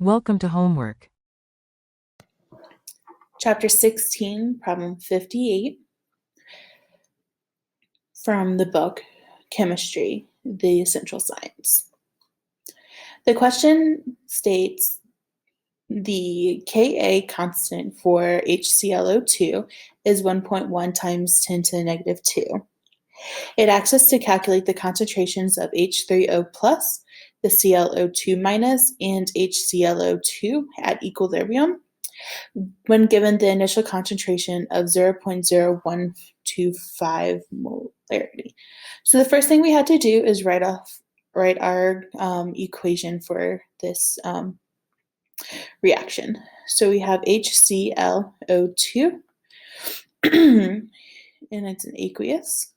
Welcome to homework. Chapter 16, Problem 58, from the book Chemistry, the Essential Science. The question states the Ka constant for HClO2 is 1.1 times 10 to the negative 2. It asks us to calculate the concentrations of H3O plus, the ClO2 minus, and HClO2 at equilibrium when given the initial concentration of 0.0125 molarity. So the first thing we had to do is write our equation for this reaction. So we have HClO2, and it's an aqueous,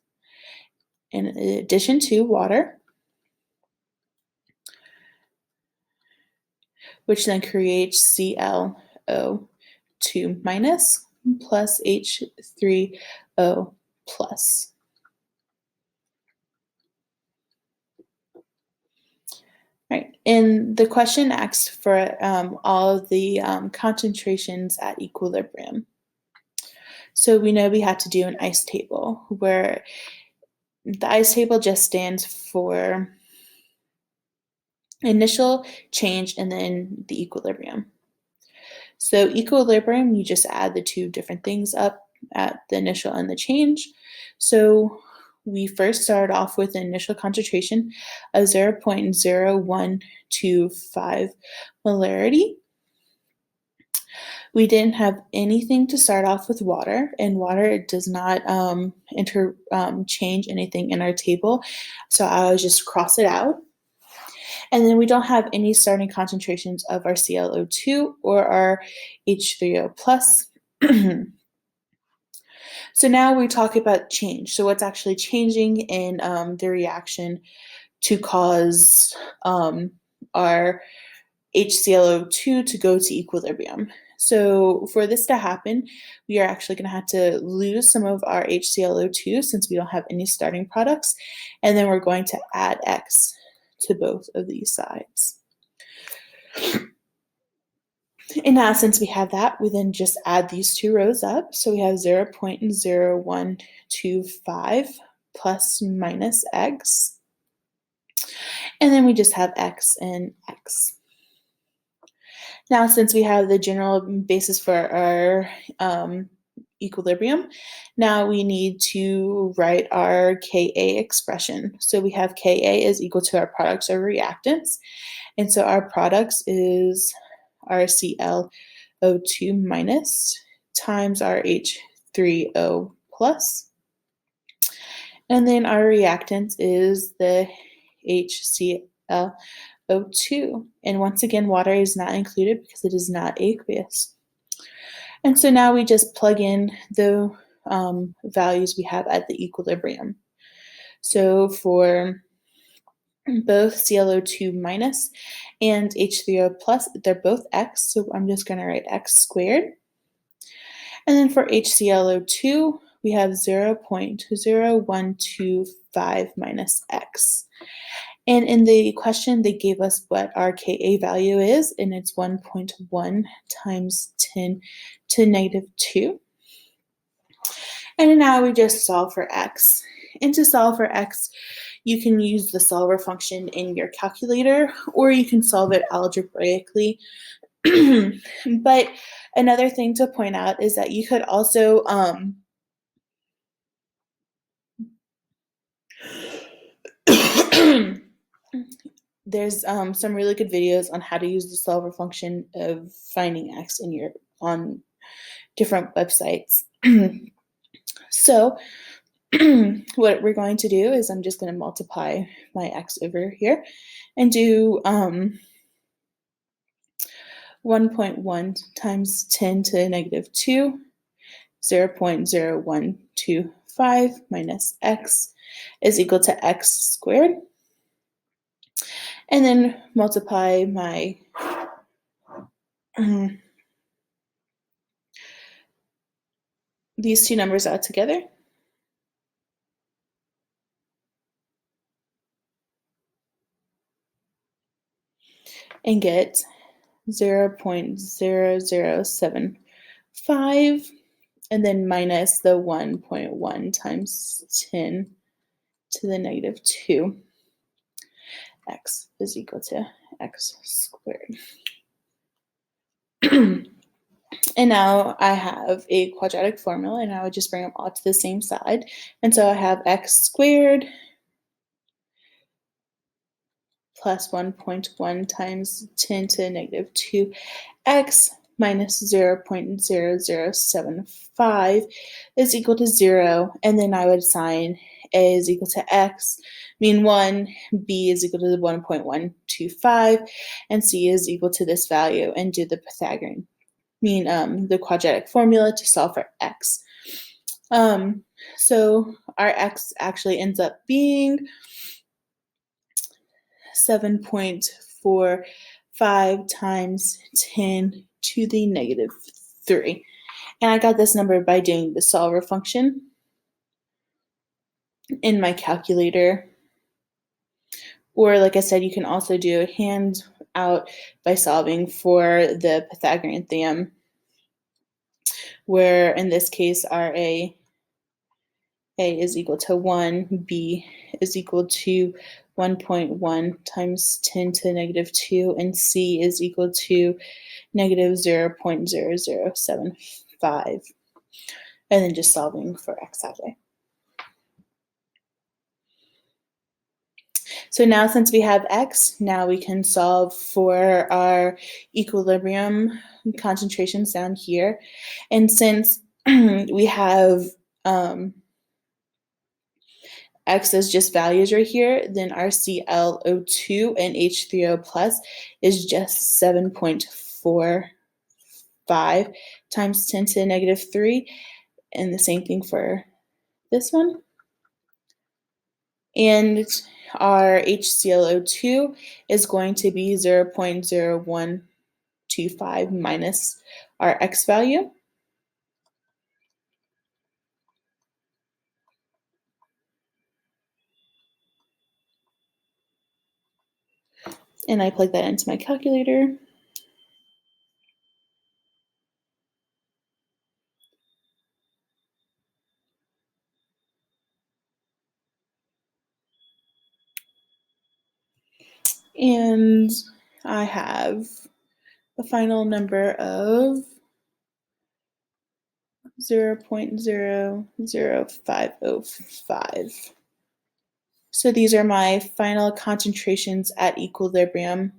in addition to water, which then creates ClO2 minus plus H3O plus. Right, and the question asks for all of the concentrations at equilibrium. So we know we have to do an ice table, where the ice table just stands for initial change and then the equilibrium. So equilibrium, you just add the two different things up at the initial and the change. So we first start off with an initial concentration of 0.0125 molarity. We didn't have anything to start off with water, and water does not change anything in our table, so I will just cross it out. And then we don't have any starting concentrations of our ClO2 or our H3O plus. So now we talk about change. So what's actually changing in the reaction to cause our HClO2 to go to equilibrium. So for this to happen, we are actually going to have to lose some of our HClO2 since we don't have any starting products, and then we're going to add X to both of these sides. And now, since we have that, we then just add these two rows up. So we have 0.0125 plus minus X. And then we just have X and X. Now, since we have the general basis for our equilibrium, now we need to write our Ka expression. So we have Ka is equal to our products or reactants. And so our products is our ClO2 minus times our H3O plus. And then our reactant is the HClO2. And once again, water is not included because it is not aqueous. And so now we just plug in the values we have at the equilibrium. So for both ClO2 minus and H3O plus, they're both X, so I'm just going to write X squared. And then for HClO2, we have 0.0125 minus X. And in the question, they gave us what our Ka value is, and it's 1.1 times 10 to the negative 2. And now we just solve for X. And to solve for X, you can use the solver function in your calculator, or you can solve it algebraically. But another thing to point out is that you could also there's some really good videos on how to use the solver function of finding X on different websites. So what we're going to do is I'm just going to multiply my X over here and do 1.1 times 10 to the negative 2, 0.0125 minus X is equal to X squared. And then multiply my these two numbers out together. And get 0.0075, and then minus the 1.1 times 10 to the negative 2. X is equal to x squared. And now I have a quadratic formula, and I would just bring them all to the same side. And so I have x squared plus 1.1 times 10 to the negative 2x minus 0.0075 is equal to 0. And then I would assign a is equal to x, mean 1, b is equal to 1.125, and c is equal to this value, and do the Pythagorean, mean the quadratic formula to solve for x. So our x actually ends up being 7.45 times 10 to the negative 3. And I got this number by doing the solver function in my calculator. Or like I said, you can also do a hand out by solving for the Pythagorean theorem, where in this case our a is equal to 1, b is equal to 1.1 times 10 to the negative 2, and c is equal to negative 0.0075, and then just solving for x that way. So now since we have x, now we can solve for our equilibrium concentrations down here. And since we have x as just values right here, then our ClO2 and H3O plus is just 7.45 times 10 to the negative 3, and the same thing for this one. And our HClO2 is going to be 0.0125 minus our x value. And I plug that into my calculator. And I have a final number of 0.00505. So these are my final concentrations at equilibrium.